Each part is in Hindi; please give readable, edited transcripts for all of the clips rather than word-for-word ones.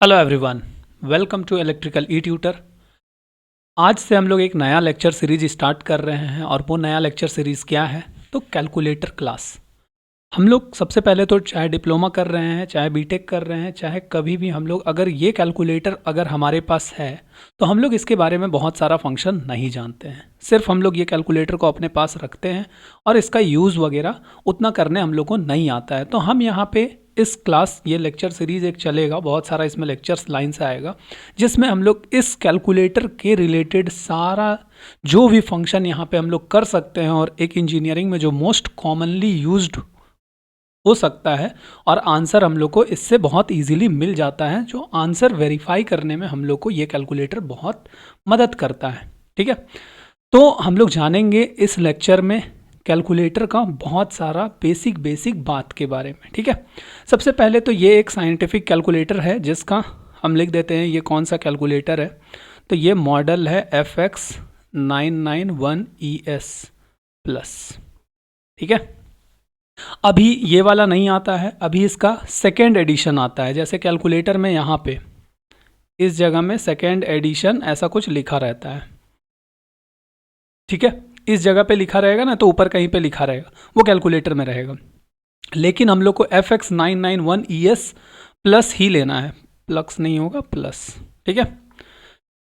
Hello everyone, welcome to electrical E tutor. आज से हम लोग एक नया लेक्चर सीरीज स्टार्ट कर रहे हैं और वो नया लेक्चर सीरीज़ क्या है तो कैलकुलेटर क्लास। हम लोग सबसे पहले तो चाहे डिप्लोमा कर रहे हैं, चाहे बीटेक कर रहे हैं, चाहे कभी भी हम लोग अगर ये कैलकुलेटर अगर हमारे पास है तो हम लोग इसके बारे में बहुत सारा फंक्शन नहीं जानते हैं। सिर्फ हम लोग ये कैलकुलेटर को अपने पास रखते हैं और इसका यूज़ वगैरह उतना करने हम लोग को नहीं आता है। तो हम यहाँ पे इस क्लास ये लेक्चर सीरीज़ एक चलेगा, बहुत सारा इसमें लेक्चर्स लाइन से आएगा जिसमें हम लोग इस कैलकुलेटर के रिलेटेड सारा जो भी फंक्शन यहाँ पे हम लोग कर सकते हैं और एक इंजीनियरिंग में जो मोस्ट कॉमनली यूज्ड हो सकता है और आंसर हम लोग को इससे बहुत इजीली मिल जाता है, जो आंसर वेरीफाई करने में हम लोग को ये कैलकुलेटर बहुत मदद करता है। ठीक है, तो हम लोग जानेंगे इस लेक्चर में कैलकुलेटर का बहुत सारा बेसिक बात के बारे में। ठीक है, सबसे पहले तो ये एक साइंटिफिक कैलकुलेटर है जिसका हम लिख देते हैं ये कौन सा कैलकुलेटर है। तो ये मॉडल है FX991ES प्लस। ठीक है, अभी ये वाला नहीं आता है, अभी इसका सेकेंड एडिशन आता है। जैसे कैलकुलेटर में यहाँ पे इस जगह में सेकेंड एडिशन ऐसा कुछ लिखा रहता है। ठीक है, इस जगह पे लिखा रहेगा ना, तो ऊपर कहीं पे लिखा रहेगा, वो कैलकुलेटर में रहेगा। लेकिन हम लोग को FX991ES प्लस ही लेना है, प्लस नहीं होगा, प्लस। ठीक है,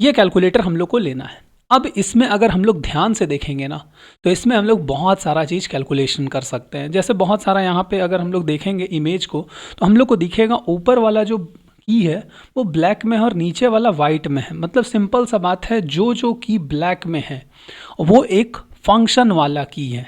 ये कैलकुलेटर हम लोग को लेना है। अब इसमें अगर हम लोग ध्यान से देखेंगे ना तो इसमें हम लोग बहुत सारा चीज़ कैलकुलेशन कर सकते हैं। जैसे बहुत सारा यहाँ पे अगर हम लोग देखेंगे इमेज को तो हम लोग को दिखेगा ऊपर वाला जो की है वो ब्लैक में है और नीचे वाला वाइट में है। मतलब सिंपल सा बात है, जो की ब्लैक में है वो एक फंक्शन वाला की है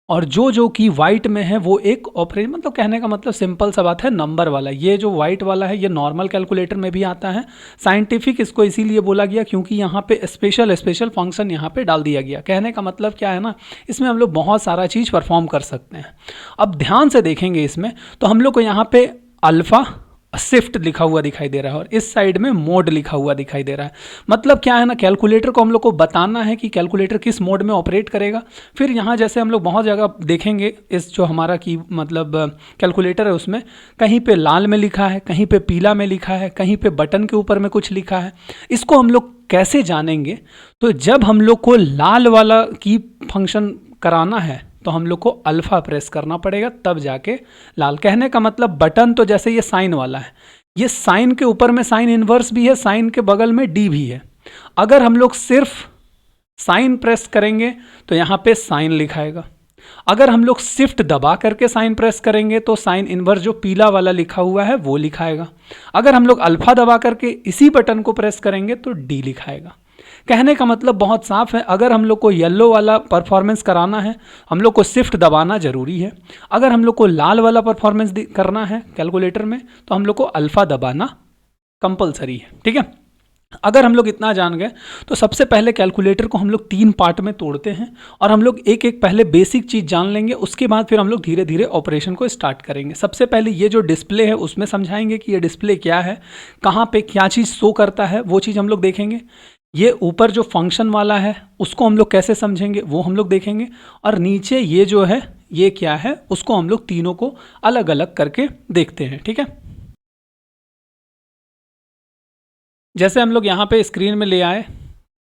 और जो की वाइट में है वो एक ऑपरेशन, मतलब कहने का मतलब सिंपल सा बात है, नंबर वाला। ये जो वाइट वाला है ये नॉर्मल कैलकुलेटर में भी आता है। साइंटिफिक इसको इसीलिए बोला गया क्योंकि यहाँ पे स्पेशल फंक्शन यहाँ पे डाल दिया गया। कहने का मतलब क्या है ना, इसमें हम लोग बहुत सारा चीज़ परफॉर्म कर सकते हैं। अब ध्यान से देखेंगे इसमें तो हम लोग को यहाँ पे अल्फ़ा शिफ्ट लिखा हुआ दिखाई दे रहा है और इस साइड में मोड लिखा हुआ दिखाई दे रहा है। मतलब क्या है ना, कैलकुलेटर को हम लोग को बताना है कि कैलकुलेटर किस मोड में ऑपरेट करेगा। फिर यहाँ जैसे हम लोग बहुत जगह देखेंगे इस जो हमारा की मतलब कैलकुलेटर है उसमें कहीं पे लाल में लिखा है, कहीं पे पीला में लिखा है, कहीं पे बटन के ऊपर में कुछ लिखा है। इसको हम लोग कैसे जानेंगे, तो जब हम लोग को लाल वाला की फंक्शन कराना है तो हम लोग को अल्फ़ा प्रेस करना पड़ेगा, तब जाके लाल। कहने का मतलब बटन तो जैसे ये साइन वाला है, ये साइन के ऊपर में साइन इन्वर्स भी है, साइन के बगल में डी भी है। अगर हम लोग सिर्फ साइन प्रेस करेंगे तो यहाँ पे साइन लिखाएगा। अगर हम लोग शिफ्ट दबा करके साइन प्रेस करेंगे तो साइन इन्वर्स जो पीला वाला लिखा हुआ है वो लिखाएगा। अगर हम लोग अल्फ़ा दबा करके इसी बटन को प्रेस करेंगे तो डी लिखाएगा। कहने का मतलब बहुत साफ है, अगर हम लोग को येलो वाला परफॉर्मेंस कराना है हम लोग को शिफ्ट दबाना ज़रूरी है। अगर हम लोग को लाल वाला परफॉर्मेंस करना है कैलकुलेटर में तो हम लोग को अल्फ़ा दबाना कंपलसरी है। ठीक है, अगर हम लोग इतना जान गए तो सबसे पहले कैलकुलेटर को हम लोग 3 पार्ट में तोड़ते हैं और हम लोग एक एक पहले बेसिक चीज़ जान लेंगे, उसके बाद फिर हम लोग धीरे धीरे ऑपरेशन को स्टार्ट करेंगे। सबसे पहले ये जो डिस्प्ले है उसमें समझाएंगे कि ये डिस्प्ले क्या है, कहाँ पे क्या चीज़ शो करता है, वो चीज़ हम लोग देखेंगे। ये ऊपर जो फंक्शन वाला है उसको हम लोग कैसे समझेंगे वो हम लोग देखेंगे, और नीचे ये जो है ये क्या है उसको हम लोग तीनों को अलग अलग करके देखते हैं। ठीक है, जैसे हम लोग यहाँ पे स्क्रीन में ले आए,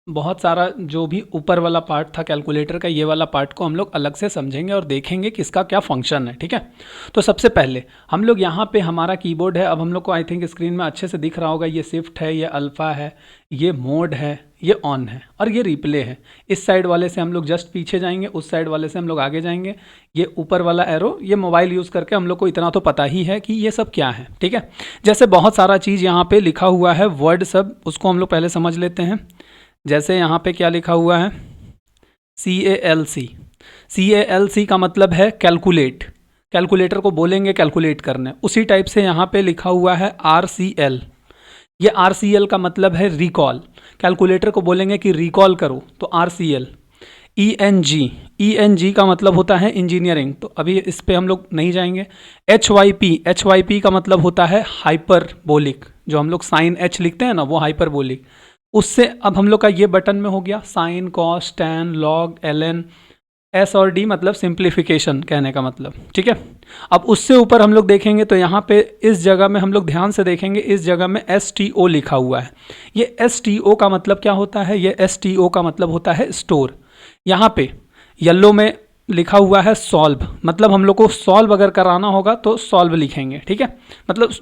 बहुत सारा जो भी ऊपर वाला पार्ट था कैलकुलेटर का, ये वाला पार्ट को हम लोग अलग से समझेंगे और देखेंगे कि इसका क्या फंक्शन है। ठीक है, तो सबसे पहले हम लोग यहाँ पे हमारा कीबोर्ड है। अब हम लोग को आई थिंक स्क्रीन में अच्छे से दिख रहा होगा, ये शिफ्ट है, ये अल्फ़ा है, ये मोड है, ये ऑन है और ये रिप्ले है। इस साइड वाले से हम लोग जस्ट पीछे जाएंगे, उस साइड वाले से हम लोग आगे जाएंगे। ये ऊपर वाला एरो, ये मोबाइल यूज़ करके हम लोग को इतना तो पता ही है कि ये सब क्या है। ठीक है, जैसे बहुत सारा चीज़ यहाँ पे लिखा हुआ है वर्ड सब, उसको हम लोग पहले समझ लेते हैं। जैसे यहाँ पे क्या लिखा हुआ है, CALC। CALC का मतलब है कैलकुलेट, कैलकुलेटर को बोलेंगे कैलकुलेट करने। उसी टाइप से यहाँ पे लिखा हुआ है RCL। ये RCL का मतलब है रिकॉल, कैलकुलेटर को बोलेंगे कि रिकॉल करो तो RCL। ENG का मतलब होता है इंजीनियरिंग, तो अभी इस पे हम लोग नहीं जाएंगे। HYP का मतलब होता है हाइपरबोलिक, जो हम लोग साइन H लिखते हैं ना वो हाइपरबोलिक। उससे अब हम लोग का ये बटन में हो गया sine, cos, tan, log, ln, S और डी मतलब सिंप्लीफिकेशन कहने का मतलब, ठीक है। अब उससे ऊपर हम लोग देखेंगे तो यहाँ पे इस जगह में हम लोग ध्यान से देखेंगे, इस जगह में STO लिखा हुआ है। ये STO का मतलब क्या होता है? ये STO का मतलब होता है स्टोर। यहाँ पे येलो में लिखा हुआ है सॉल्व, मतलब हम लोग को सॉल्व अगर कराना होगा तो सॉल्व लिखेंगे, ठीक है। मतलब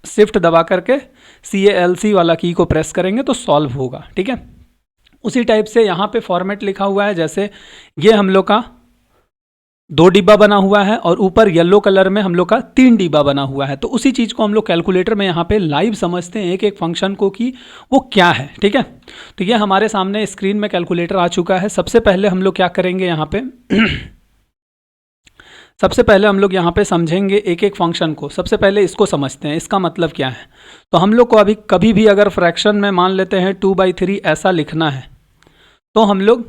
शिफ्ट दबा करके CALC वाला की को प्रेस करेंगे तो सॉल्व होगा, ठीक है। उसी टाइप से यहाँ पे फॉर्मेट लिखा हुआ है, जैसे ये हम लोग का 2 डिब्बा बना हुआ है और ऊपर येलो कलर में हम लोग का 3 डिब्बा बना हुआ है। तो उसी चीज़ को हम लोग कैलकुलेटर में यहाँ पे लाइव समझते हैं एक एक फंक्शन को कि वो क्या है, ठीक है। तो ये हमारे सामने स्क्रीन में कैलकुलेटर आ चुका है। सबसे पहले हम लोग क्या करेंगे यहाँ पे सबसे पहले हम लोग यहाँ पे समझेंगे एक एक फंक्शन को। सबसे पहले इसको समझते हैं, इसका मतलब क्या है। तो हम लोग को अभी कभी भी अगर फ्रैक्शन में मान लेते हैं 2/3 ऐसा लिखना है तो हम लोग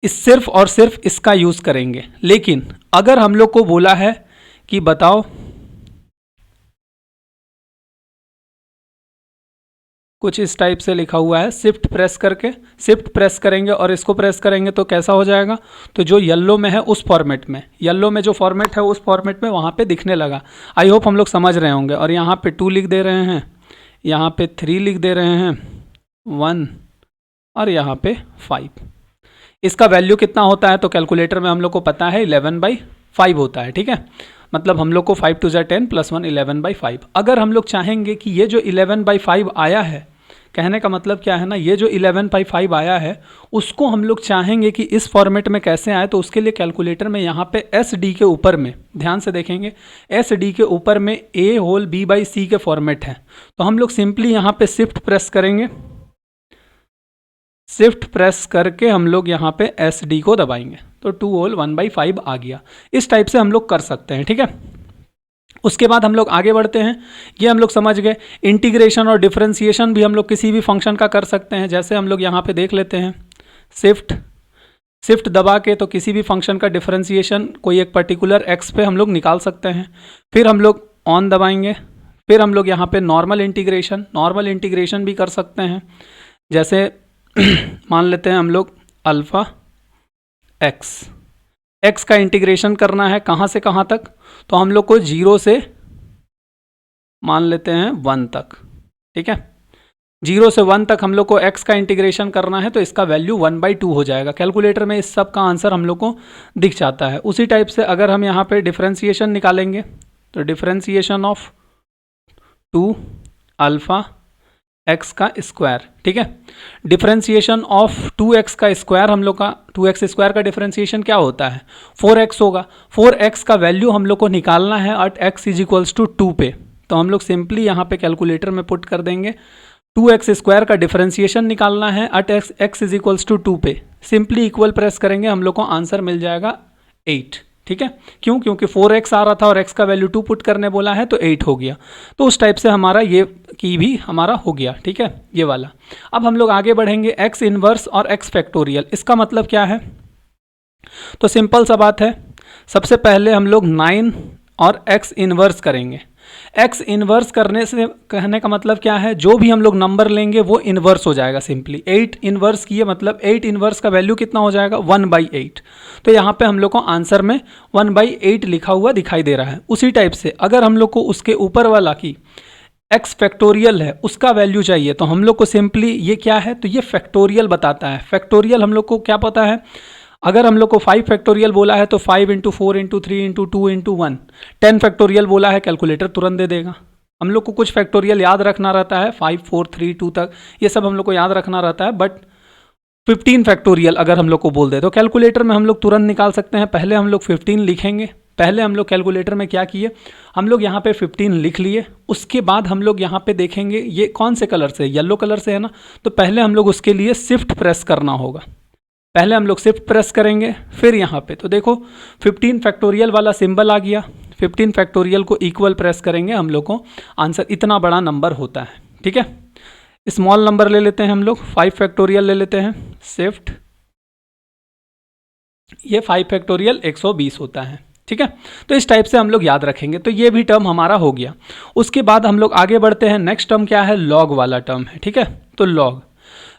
इस सिर्फ और सिर्फ इसका यूज़ करेंगे। लेकिन अगर हम लोग को बोला है कि बताओ कुछ इस टाइप से लिखा हुआ है, शिफ्ट प्रेस करेंगे और इसको प्रेस करेंगे तो कैसा हो जाएगा? तो जो येलो में है उस फॉर्मेट में, येलो में जो फॉर्मेट है उस फॉर्मेट में वहाँ पे दिखने लगा। आई होप हम लोग समझ रहे होंगे। और यहाँ पे 2 लिख दे रहे हैं, यहाँ पे 3 लिख दे रहे हैं, 1 और यहाँ पे 5। इसका वैल्यू कितना होता है? तो कैलकुलेटर में हम लोग को पता है 11/5 होता है, ठीक है। मतलब हम लोग को 5 2 10 + 1 11/5। अगर हम लोग चाहेंगे कि ये जो 11/5 आया है, कहने का मतलब क्या है ना, ये जो 11/5 आया है उसको हम लोग चाहेंगे कि इस फॉर्मेट में कैसे आए, तो उसके लिए कैलकुलेटर में यहाँ पे SD के ऊपर में ध्यान से देखेंगे, SD के ऊपर में A/B/C के फॉर्मेट है। तो हम लोग सिंपली यहाँ पे शिफ्ट प्रेस करेंगे, शिफ्ट प्रेस करके हम लोग यहाँ पे SD को दबाएंगे तो 2/1/5 आ गया। इस टाइप से हम लोग कर सकते हैं, ठीक है। उसके बाद हम लोग आगे बढ़ते हैं। ये हम लोग समझ गए। इंटीग्रेशन और डिफरेंशिएशन भी हम लोग किसी भी फंक्शन का कर सकते हैं। जैसे हम लोग यहाँ पे देख लेते हैं, शिफ्ट दबा के तो किसी भी फंक्शन का डिफरेंशिएशन कोई एक पर्टिकुलर x पे हम लोग निकाल सकते हैं। फिर हम लोग ऑन दबाएंगे, फिर हम लोग यहाँ पे नॉर्मल इंटीग्रेशन भी कर सकते हैं। जैसे मान लेते हैं हम लोग अल्फ़ा x का इंटीग्रेशन करना है कहाँ से कहाँ तक, तो हम लोग को 0 से मान लेते हैं 1 तक, ठीक है। 0 से 1 तक हम लोग को x का इंटीग्रेशन करना है तो इसका वैल्यू 1/2 हो जाएगा। कैलकुलेटर में इस सब का आंसर हम लोग को दिख जाता है। उसी टाइप से अगर हम यहाँ पे डिफरेंशिएशन निकालेंगे तो डिफरेंशिएशन ऑफ 2 अल्फ़ा x का स्क्वायर, ठीक है। डिफरेंशिएशन ऑफ 2x का स्क्वायर, हम लोग का 2x स्क्वायर का डिफरेंशिएशन क्या होता है? 4x होगा। 4x का वैल्यू हम लोग को निकालना है एट x = 2 पे। तो हम लोग सिंपली यहाँ पे कैलकुलेटर में पुट कर देंगे 2x स्क्वायर का डिफरेंशिएशन निकालना है एट x = 2 पे। सिंपली इक्वल प्रेस करेंगे, हम लोग को आंसर मिल जाएगा 8, ठीक है। क्यों? क्योंकि 4x आ रहा था और x का वैल्यू 2 पुट करने बोला है तो 8 हो गया। तो उस टाइप से हमारा ये की भी हमारा हो गया, ठीक है, ये वाला। अब हम लोग आगे बढ़ेंगे, x इनवर्स और x फैक्टोरियल। इसका मतलब क्या है? तो सिंपल सा बात है, सबसे पहले हम लोग 9 और x इनवर्स करेंगे। x इनवर्स करने से कहने का मतलब क्या है? जो भी हम लोग नंबर लेंगे वो इनवर्स हो जाएगा। सिंपली 8 इनवर्स किए मतलब 8 इनवर्स का वैल्यू कितना हो जाएगा? 1/8। तो यहाँ पे हम लोग को आंसर में 1/8 लिखा हुआ दिखाई दे रहा है। उसी टाइप से अगर हम लोग को उसके ऊपर वाला की x फैक्टोरियल है उसका वैल्यू चाहिए तो हम लोग को सिंपली ये क्या है? तो ये फैक्टोरियल बताता है। फैक्टोरियल हम लोग को क्या पता है? अगर हम लोग को 5 फैक्टोरियल बोला है तो 5 × 4 × 3 × 2 × 1। 10 फैक्टोरियल बोला है, कैलकुलेटर तुरंत दे देगा। हम लोग को कुछ फैक्टोरियल याद रखना रहता है, 5 4 3 2 तक, ये सब हम लोग को याद रखना रहता है। बट 15 फैक्टोरियल अगर हम लोग को बोल दे तो कैलकुलेटर में हम लोग तुरंत निकाल सकते हैं। पहले हम लोग 15 लिखेंगे। पहले हम लोग कैलकुलेटर में क्या किए, हम लोग यहाँ पे 15 लिख लिए। उसके बाद हम लोग यहाँ पे देखेंगे ये कौन से कलर से, येलो कलर से है ना, तो पहले हम लोग उसके लिए शिफ्ट प्रेस करना होगा। पहले हम लोग शिफ्ट प्रेस करेंगे, फिर यहाँ पे तो देखो 15 फैक्टोरियल वाला सिंबल आ गया। 15 फैक्टोरियल को इक्वल प्रेस करेंगे, हम लोग को आंसर इतना बड़ा नंबर होता है, ठीक है। स्मॉल नंबर ले लेते हैं हम लोग, 5 फैक्टोरियल ले लेते हैं, शिफ्ट, ये 5 फैक्टोरियल 120 होता है, ठीक है। तो इस टाइप से हम लोग याद रखेंगे। तो ये भी टर्म हमारा हो गया। उसके बाद हम लोग आगे बढ़ते हैं। नेक्स्ट टर्म क्या है? लॉग वाला टर्म है, ठीक है। तो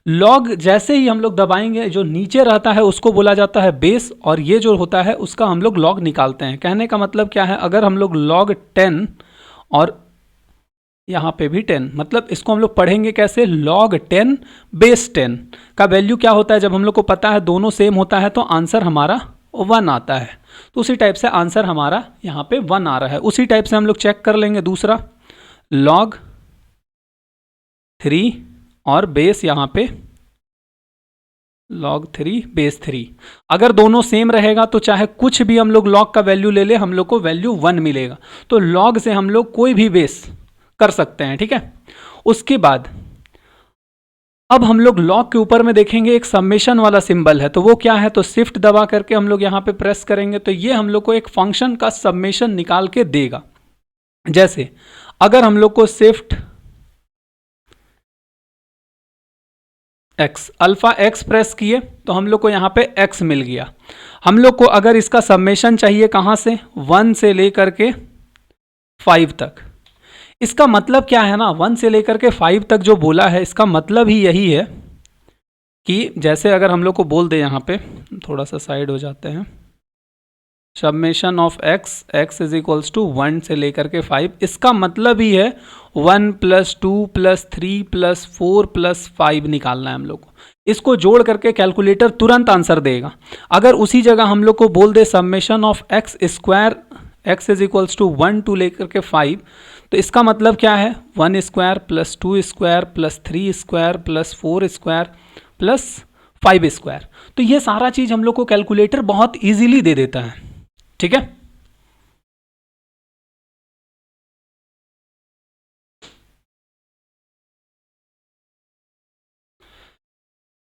लॉग जैसे ही हम लोग दबाएंगे जो नीचे रहता है उसको बोला जाता है बेस, और ये जो होता है उसका हम लोग लॉग निकालते हैं। कहने का मतलब क्या है, अगर हम लोग लॉग 10 और यहाँ पे भी 10, मतलब इसको हम लोग पढ़ेंगे कैसे, log 10 बेस 10 का वैल्यू क्या होता है, जब हम लोग को पता है दोनों सेम होता है तो आंसर हमारा 1 आता है। तो उसी टाइप से आंसर हमारा यहाँ पे 1 आ रहा है। उसी टाइप से हम लोग चेक कर लेंगे दूसरा, log 3 और बेस यहाँ पे log 3 बेस 3, अगर दोनों सेम रहेगा तो चाहे कुछ भी हम लोग log का वैल्यू ले ले हम लोग को वैल्यू 1 मिलेगा। तो log से हम लोग कोई भी बेस कर सकते हैं, ठीक है। उसके बाद अब हम लोग लॉग के ऊपर में देखेंगे एक समेशन वाला सिंबल है, तो वो क्या है, तो शिफ्ट दबा करके हम लोग यहाँ पे प्रेस करेंगे तो ये हम लोग को एक फंक्शन का समेशन निकाल के देगा। जैसे अगर हम लोग को shift x, alpha x press किए तो हम लोग को यहाँ पे एक्स मिल गया। हम लोग को अगर इसका समेशन चाहिए कहाँ से, 1 से लेकर के 5 तक। इसका मतलब क्या है ना, 1 से लेकर के 5 तक जो बोला है इसका मतलब ही यही है कि जैसे अगर हम लोग को बोल दे, यहाँ पे थोड़ा सा साइड हो जाते हैं, summation of x, x is equals to 1 से लेकर के 5, इसका मतलब ही है 1 + 2 + 3 + 4 + 5 निकालना है हम लोग को। इसको जोड़ करके कैलकुलेटर तुरंत आंसर देगा। अगर उसी जगह हम लोग को बोल दे summation of x square, x is equals to 1 to लेकर के 5, तो इसका मतलब क्या है, 1 square + 2 square + 3 square + 4 square + 5 square. तो ये सारा चीज हम लोग को कैलकुलेटर बहुत इजीली दे देता है, ठीक है।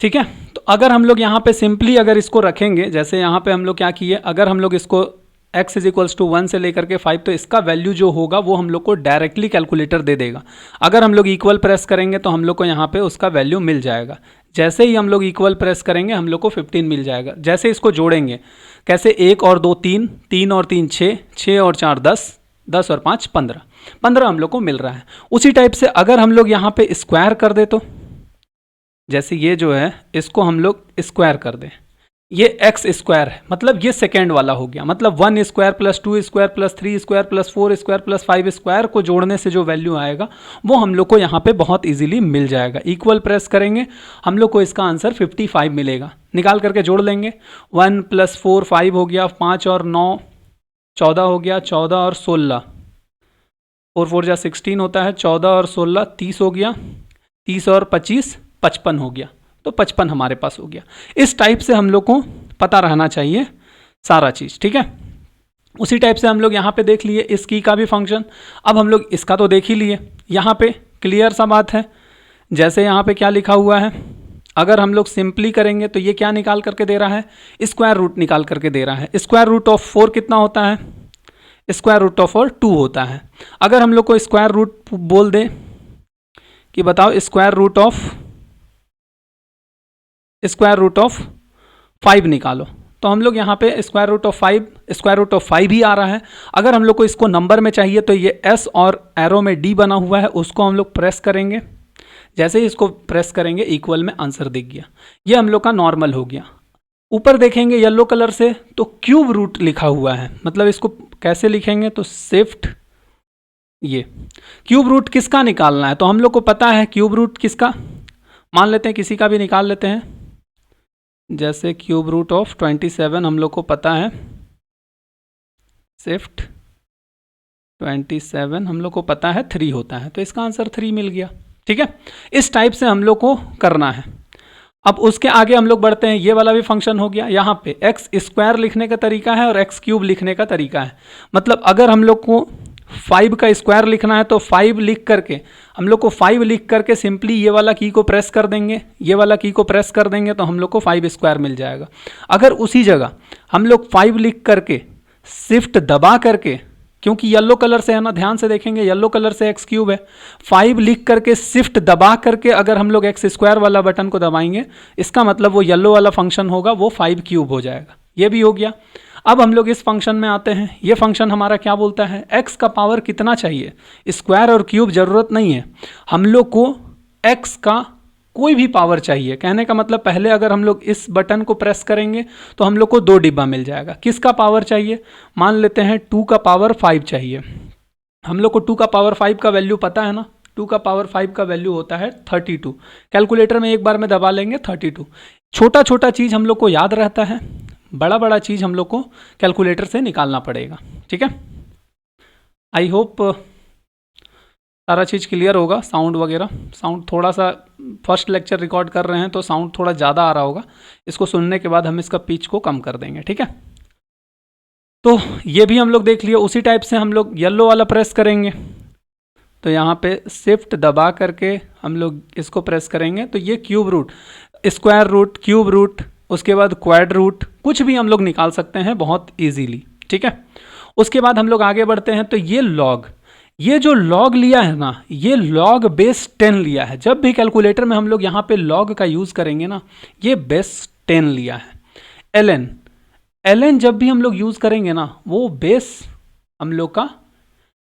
ठीक है, तो अगर हम लोग यहाँ पे सिंपली अगर इसको रखेंगे, जैसे यहाँ पे हम लोग क्या किए, अगर हम लोग इसको x इज इक्वल्स टू 1 से लेकर के 5, तो इसका वैल्यू जो होगा वो हम लोग को डायरेक्टली कैलकुलेटर दे देगा। अगर हम लोग इक्वल प्रेस करेंगे तो हम लोग को यहाँ पे उसका वैल्यू मिल जाएगा। जैसे ही हम लोग इक्वल प्रेस करेंगे हम लोग को 15 मिल जाएगा। जैसे इसको जोड़ेंगे कैसे, 1 और 2 3, 3 और 3 6, 6 और 4 10, 10 और 5 15, 15 हम लोग को मिल रहा है। उसी टाइप से अगर हम लोग यहाँ पे स्क्वायर कर दे, तो जैसे ये जो है इसको हम लोग स्क्वायर कर दें, ये एक्स स्क्वायर है, मतलब ये सेकेंड वाला हो गया, मतलब 1 square + 2 square + 3 square + 4 square + 5 square को जोड़ने से जो वैल्यू आएगा वो हम लोग को यहाँ पे बहुत इजीली मिल जाएगा। इक्वल प्रेस करेंगे हम लोग को इसका आंसर 55 मिलेगा। निकाल करके जोड़ लेंगे, 1 + 4 5 हो गया, 5 और 9 14 हो गया, 14 और 16 4 4 = 16 होता है, 14 और 16 30 हो गया, 30 और 25 55 हो गया, तो 55 हमारे पास हो गया। इस टाइप से हम लोग को पता रहना चाहिए सारा चीज़, ठीक है। उसी टाइप से हम लोग यहाँ पे देख लिए इस की का भी फंक्शन। अब हम लोग इसका तो देख ही लिए, यहाँ पे क्लियर सा बात है। जैसे यहाँ पे क्या लिखा हुआ है, अगर हम लोग सिंपली करेंगे तो ये क्या निकाल करके दे रहा है, स्क्वायर रूट निकाल करके दे रहा है। स्क्वायर रूट ऑफ 4 कितना होता है, स्क्वायर रूट ऑफ 4 2 होता है। अगर हम लोग को स्क्वायर रूट बोल दे कि बताओ स्क्वायर रूट ऑफ 5 निकालो, तो हम लोग यहाँ पे स्क्वायर रूट ऑफ 5 ही आ रहा है। अगर हम लोग को इसको नंबर में चाहिए तो ये S और एरो में D बना हुआ है, उसको हम लोग प्रेस करेंगे। जैसे ही इसको प्रेस करेंगे इक्वल में आंसर दिख गया। ये हम लोग का नॉर्मल हो गया। ऊपर देखेंगे येलो कलर से तो क्यूब रूट लिखा हुआ है, मतलब इसको कैसे लिखेंगे, तो शिफ्ट, ये क्यूब रूट किसका निकालना है, तो हम लोग को पता है क्यूब रूट किसका, मान लेते हैं किसी का भी निकाल लेते हैं। जैसे क्यूब रूट ऑफ 27 हम लोग को पता है, शिफ्ट 27 हम लोग को पता है 3 होता है, तो इसका आंसर 3 मिल गया, ठीक है। इस टाइप से हम लोग को करना है। अब उसके आगे हम लोग बढ़ते हैं, ये वाला भी फंक्शन हो गया। यहाँ पे एक्स स्क्वायर लिखने का तरीका है और एक्स क्यूब लिखने का तरीका है। मतलब अगर हम लोग को 5 का स्क्वायर लिखना है तो 5 लिख करके हम लोग को 5 लिख करके सिंपली ये वाला की को प्रेस कर देंगे, ये वाला की को प्रेस कर देंगे तो हम लोग को 5 स्क्वायर मिल जाएगा। अगर उसी जगह हम लोग 5 लिख करके शिफ्ट दबा करके, क्योंकि येलो कलर से है ना, ध्यान से देखेंगे येलो कलर से एक्स क्यूब है, 5 लिख करके शिफ्ट दबा करके अगर हम लोग एक्स स्क्वायर वाला बटन को दबाएंगे, इसका मतलब वो येलो वाला फंक्शन होगा वो 5 क्यूब हो जाएगा। ये भी हो गया। अब हम लोग इस फंक्शन में आते हैं। ये फंक्शन हमारा क्या बोलता है, एक्स का पावर कितना चाहिए, स्क्वायर और क्यूब जरूरत नहीं है, हम लोग को एक्स का कोई भी पावर चाहिए, कहने का मतलब पहले अगर हम लोग इस बटन को प्रेस करेंगे तो हम लोग को 2 डिब्बा मिल जाएगा। किसका पावर चाहिए, मान लेते हैं 2 का पावर 5 चाहिए। हम लोग को 2 का पावर 5 का वैल्यू पता है ना, 2 का पावर 5 का वैल्यू होता है 32। कैलकुलेटर में एक बार में दबा लेंगे 32। छोटा छोटा चीज़ हम लोग को याद रहता है, बड़ा बड़ा चीज़ हम लोग को कैलकुलेटर से निकालना पड़ेगा। ठीक है, आई होप सारा चीज़ क्लियर होगा। साउंड वगैरह, साउंड थोड़ा सा फर्स्ट लेक्चर रिकॉर्ड कर रहे हैं तो साउंड थोड़ा ज़्यादा आ रहा होगा, इसको सुनने के बाद हम इसका पिच को कम कर देंगे। ठीक है, तो ये भी हम लोग देख लिए। उसी टाइप से हम लोग येलो वाला प्रेस करेंगे तो यहाँ पे शिफ्ट दबा करके हम लोग इसको प्रेस करेंगे तो ये cube root, square root, cube root, उसके बाद क्वाड रूट, कुछ भी हम लोग निकाल सकते हैं बहुत ईजीली। ठीक है, उसके बाद हम लोग आगे बढ़ते हैं तो ये लॉग, ये जो लॉग लिया है ना, ये लॉग बेस 10 लिया है। जब भी कैलकुलेटर में हम लोग यहाँ पे लॉग का यूज़ करेंगे ना, ये बेस 10 लिया है। एलएन जब भी हम लोग यूज़ करेंगे ना, वो बेस हम लोग का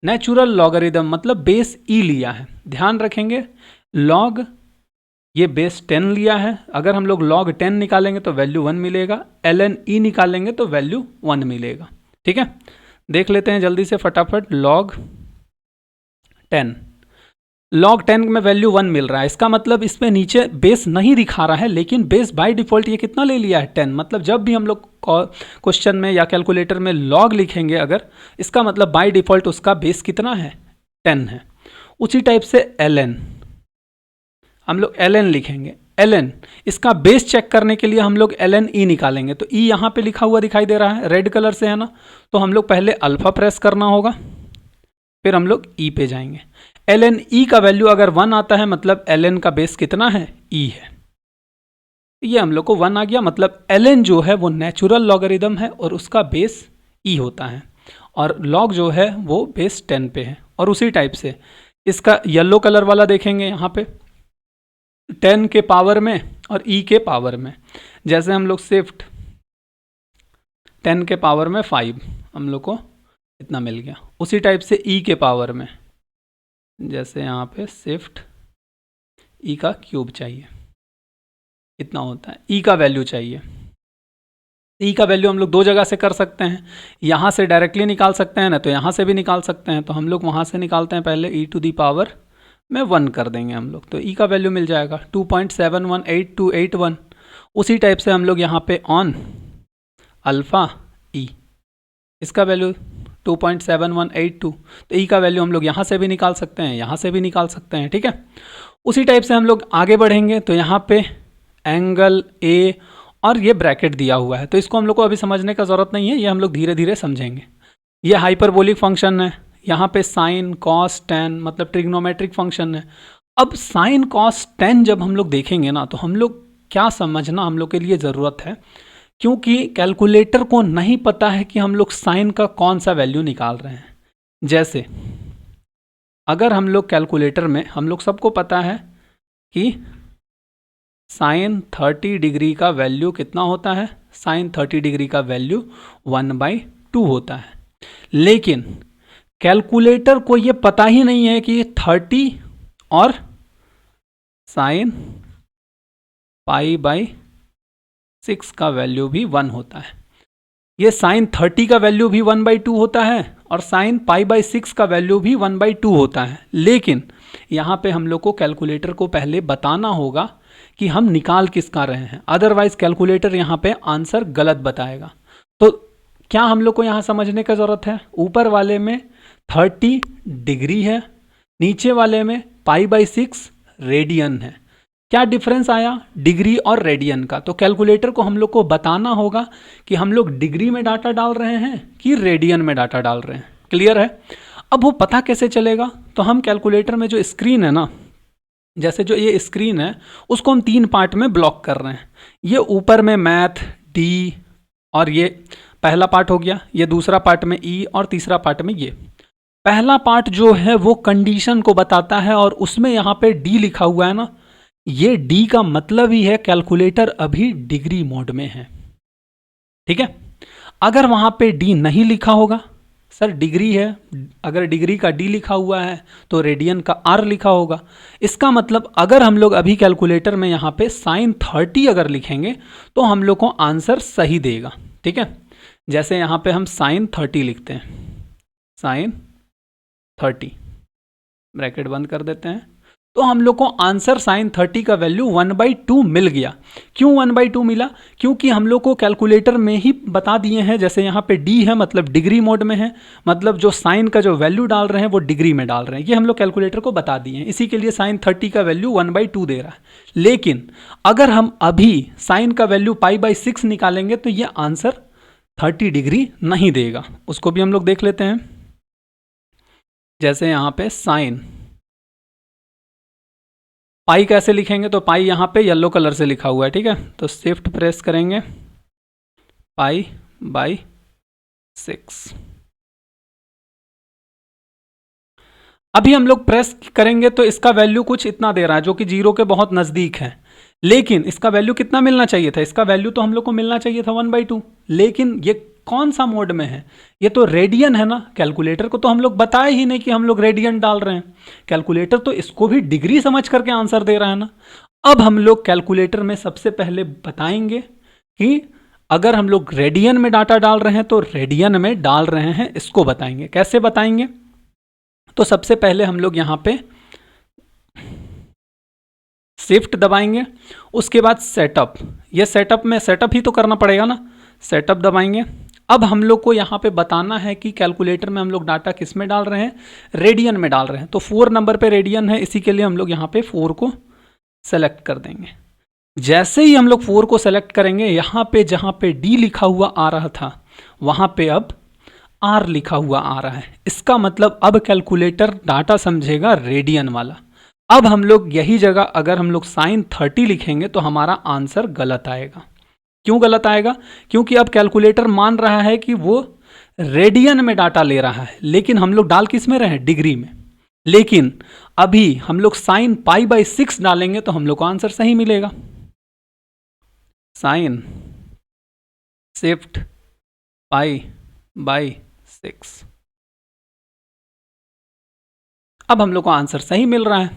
नेचुरल लॉगरिदम मतलब बेस ई लिया है। ध्यान रखेंगे, लॉग ये बेस 10 लिया है। अगर हम लोग लॉग 10 निकालेंगे तो वैल्यू 1 मिलेगा, ln e निकालेंगे तो वैल्यू 1 मिलेगा। ठीक है, देख लेते हैं जल्दी से फटाफट। लॉग 10 में वैल्यू 1 मिल रहा है, इसका मतलब इसमें नीचे बेस नहीं दिखा रहा है, लेकिन बेस बाय डिफ़ॉल्ट ये कितना ले लिया है 10। मतलब जब भी हम लोग क्वेश्चन में या कैलकुलेटर में लॉग लिखेंगे अगर, इसका मतलब बाय डिफ़ॉल्ट उसका बेस कितना है 10 है। उसी टाइप से ln, हम लोग ln लिखेंगे। ln इसका बेस चेक करने के लिए हम लोग ln e निकालेंगे तो e यहाँ पे लिखा हुआ दिखाई दे रहा है, रेड कलर से है ना, तो हम लोग पहले अल्फ़ा प्रेस करना होगा, फिर हम लोग ई पे जाएंगे। ln e का वैल्यू अगर 1 आता है मतलब ln का बेस कितना है, e है। ये हम लोग को 1 आ गया, मतलब ln जो है वो नेचुरल लॉगरिदम है और उसका बेस e होता है, और log जो है वो बेस 10 पे है। और उसी टाइप से इसका येलो कलर वाला देखेंगे यहाँ पे 10 के पावर में और e के पावर में। जैसे हम लोग शिफ्ट 10 के पावर में 5 हम लोग को इतना मिल गया। उसी टाइप से e के पावर में, जैसे यहाँ पे शिफ्ट e का क्यूब चाहिए, इतना होता है। e का वैल्यू चाहिए, e का वैल्यू हम लोग 2 जगह से कर सकते हैं, यहाँ से डायरेक्टली निकाल सकते हैं ना, तो यहाँ से भी निकाल सकते हैं। तो हम लोग वहाँ से निकालते हैं, पहले e टू दी पावर में 1 कर देंगे हम लोग, तो e का वैल्यू मिल जाएगा 2.718281। उसी टाइप से हम लोग यहाँ पे ऑन अल्फ़ा e, इसका वैल्यू 2.7182, तो e का वैल्यू हम लोग यहाँ से भी निकाल सकते हैं, यहाँ से भी निकाल सकते हैं। ठीक है, उसी टाइप से हम लोग आगे बढ़ेंगे तो यहाँ पे एंगल a और ये ब्रैकेट दिया हुआ है, तो इसको हम लोग को अभी समझने का ज़रूरत नहीं है, ये हम लोग धीरे धीरे समझेंगे। ये हाइपरबोलिक फंक्शन है, यहाँ पे साइन कॉस टेन मतलब ट्रिग्नोमेट्रिक फंक्शन है। अब साइन कॉस टेन जब हम लोग देखेंगे ना, तो हम लोग क्या समझना हम लोग के लिए ज़रूरत है, क्योंकि कैलकुलेटर को नहीं पता है कि हम लोग साइन का कौन सा वैल्यू निकाल रहे हैं। जैसे अगर हम लोग कैलकुलेटर में, हम लोग सबको पता है कि साइन 30 डिग्री का वैल्यू कितना होता है, साइन 30 डिग्री का वैल्यू 1/2 होता है। लेकिन कैलकुलेटर को ये पता ही नहीं है कि 30 और साइन π/6 का वैल्यू भी 1 होता है। ये साइन 30 का वैल्यू भी 1/2 होता है और साइन π/6 का वैल्यू भी 1/2 होता है। लेकिन यहाँ पे हम लोग को कैलकुलेटर को पहले बताना होगा कि हम निकाल किसका रहे हैं, अदरवाइज कैलकुलेटर यहाँ पे आंसर गलत बताएगा। तो क्या हम लोग को यहाँ समझने का ज़रूरत है, ऊपर वाले में 30 डिग्री है, नीचे वाले में π/6 रेडियन है। क्या डिफरेंस आया डिग्री और रेडियन का, तो कैलकुलेटर को हम लोग को बताना होगा कि हम लोग डिग्री में डाटा डाल रहे हैं कि रेडियन में डाटा डाल रहे हैं। क्लियर है? अब वो पता कैसे चलेगा, तो हम कैलकुलेटर में जो स्क्रीन है ना, जैसे जो ये स्क्रीन है उसको हम 3 पार्ट में ब्लॉक कर रहे हैं। ये ऊपर में मैथ डी, और ये पहला पार्ट हो गया, ये दूसरा पार्ट में ई, और तीसरा पार्ट में ये। पहला पार्ट जो है वो कंडीशन को बताता है, और उसमें यहाँ पे डी लिखा हुआ है ना, ये डी का मतलब ही है कैलकुलेटर अभी डिग्री मोड में है। ठीक है, अगर वहाँ पे डी नहीं लिखा होगा सर डिग्री है, अगर डिग्री का डी लिखा हुआ है तो रेडियन का आर लिखा होगा। इसका मतलब अगर हम लोग अभी कैलकुलेटर में यहाँ पे साइन 30 अगर लिखेंगे तो हम लोग को आंसर सही देगा। ठीक है, जैसे यहाँ पे हम साइन 30 लिखते हैं, साइन 30 ब्रैकेट बंद कर देते हैं, तो हम लोग को आंसर साइन 30 का वैल्यू 1/2 मिल गया। क्यों 1/2 मिला? क्योंकि हम लोग को कैलकुलेटर में ही बता दिए हैं, जैसे यहाँ पे डी है मतलब डिग्री मोड में है, मतलब जो साइन का जो वैल्यू डाल रहे हैं वो डिग्री में डाल रहे हैं, ये हम लोग कैलकुलेटर को बता दिए हैं, इसी के लिए साइन 30 का वैल्यू 1/2 दे रहा है। लेकिन अगर हम अभी साइन का वैल्यू π/6 निकालेंगे तो ये आंसर 30 डिग्री नहीं देगा। उसको भी हम लोग देख लेते हैं। जैसे यहाँ पे साइन पाई कैसे लिखेंगे, तो पाई यहाँ पे येलो कलर से लिखा हुआ है। ठीक है, तो शिफ्ट प्रेस करेंगे, π/6। अभी हम लोग प्रेस करेंगे तो इसका वैल्यू कुछ इतना दे रहा है जो कि 0 के बहुत नज़दीक है, लेकिन इसका वैल्यू कितना मिलना चाहिए था? इसका वैल्यू तो हम लोग को मिलना चाहिए था 1/2, लेकिन ये कौन सा मोड में है? ये तो रेडियन है ना। कैलकुलेटर को तो हम लोग बताए ही नहीं कि हम लोग रेडियन डाल रहे हैं, कैलकुलेटर तो इसको भी डिग्री समझ करके आंसर दे रहा है ना। अब हम लोग कैलकुलेटर में सबसे पहले बताएंगे कि अगर हम लोग रेडियन में डाटा डाल रहे हैं तो रेडियन में डाल रहे हैं, इसको बताएंगे। कैसे बताएंगे? तो सबसे पहले हम लोग यहाँ पे शिफ्ट दबाएंगे, उसके बाद सेटअप, ये सेटअप में सेटअप ही तो करना पड़ेगा ना, सेटअप दबाएंगे। अब हम लोग को यहाँ पे बताना है कि कैलकुलेटर में हम लोग डाटा किस में डाल रहे हैं, रेडियन में डाल रहे हैं। तो 4 नंबर पे रेडियन है, इसी के लिए हम लोग यहाँ पे 4 को सेलेक्ट कर देंगे। जैसे ही हम लोग 4 को सेलेक्ट करेंगे, यहाँ पे जहाँ पे डी लिखा हुआ आ रहा था वहाँ पे अब आर लिखा हुआ आ रहा है। इसका मतलब अब कैलकुलेटर डाटा समझेगा रेडियन वाला। अब हम लोग यही जगह अगर हम लोग साइन 30 लिखेंगे तो हमारा आंसर गलत आएगा। क्यों गलत आएगा? क्योंकि अब कैलकुलेटर मान रहा है कि वो रेडियन में डाटा ले रहा है, लेकिन हम लोग डाल किस में रहे हैं? डिग्री में। लेकिन अभी हम लोग साइन π/6 डालेंगे तो हम लोग को आंसर सही मिलेगा। साइन शिफ्ट π/6, अब हम लोग को आंसर सही मिल रहा है।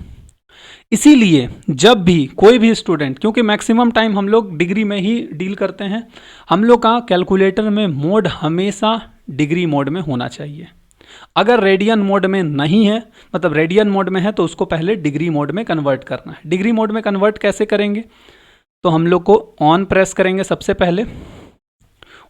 इसीलिए जब भी कोई भी स्टूडेंट, क्योंकि मैक्सिमम टाइम हम लोग डिग्री में ही डील करते हैं, हम लोग का कैलकुलेटर में मोड हमेशा डिग्री मोड में होना चाहिए। अगर रेडियन मोड में नहीं है, मतलब रेडियन मोड में है, तो उसको पहले डिग्री मोड में कन्वर्ट करना है। डिग्री मोड में कन्वर्ट कैसे करेंगे? तो हम लोग को ऑन प्रेस करेंगे सबसे पहले,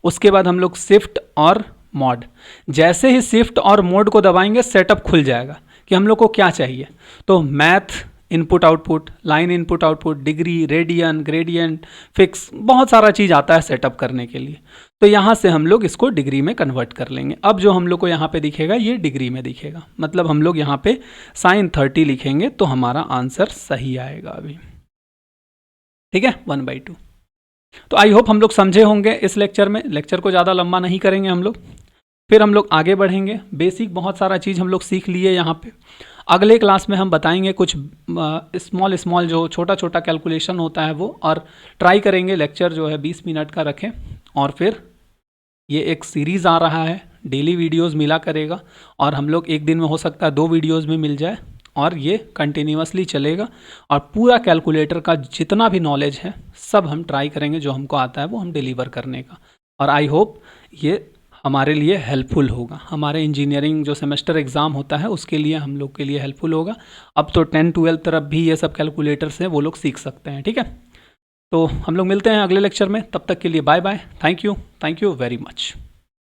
उसके बाद हम लोग शिफ्ट और मोड, जैसे ही शिफ्ट और मोड को दबाएंगे सेटअप खुल जाएगा कि हम लोग को क्या चाहिए। तो math input output, line input output, degree, radian, gradient, fix, बहुत सारा चीज़ आता है सेटअप करने के लिए। तो यहाँ से हम लोग इसको डिग्री में कन्वर्ट कर लेंगे। अब जो हम लोग को यहाँ पे दिखेगा ये डिग्री में दिखेगा, मतलब हम लोग यहाँ पे साइन 30 लिखेंगे तो हमारा आंसर सही आएगा अभी। ठीक है, 1/2। तो आई होप हम लोग समझे होंगे इस लेक्चर में। लेक्चर को ज़्यादा लंबा नहीं करेंगे हम लोग, फिर हम लोग आगे बढ़ेंगे। बेसिक बहुत सारा चीज़ हम लोग सीख लिए यहाँ पे। अगले क्लास में हम बताएंगे कुछ स्मॉल जो छोटा छोटा कैलकुलेशन होता है वो, और ट्राई करेंगे लेक्चर जो है 20 मिनट का रखें। और फिर ये एक सीरीज़ आ रहा है, डेली वीडियोस मिला करेगा, और हम लोग एक दिन में हो सकता है 2 वीडियोस में मिल जाए, और ये कंटिन्यूअसली चलेगा। और पूरा कैलकुलेटर का जितना भी नॉलेज है सब हम ट्राई करेंगे, जो हमको आता है वो हम डिलीवर करने का। और आई होप ये हमारे लिए हेल्पफुल होगा। हमारे इंजीनियरिंग जो सेमेस्टर एग्ज़ाम होता है उसके लिए हम लोग के लिए हेल्पफुल होगा। अब तो 10-12 तरफ भी ये सब कैलकुलेटर्स हैं, वो लोग सीख सकते हैं। ठीक है, तो हम लोग मिलते हैं अगले लेक्चर में। तब तक के लिए bye bye. Thank you very much.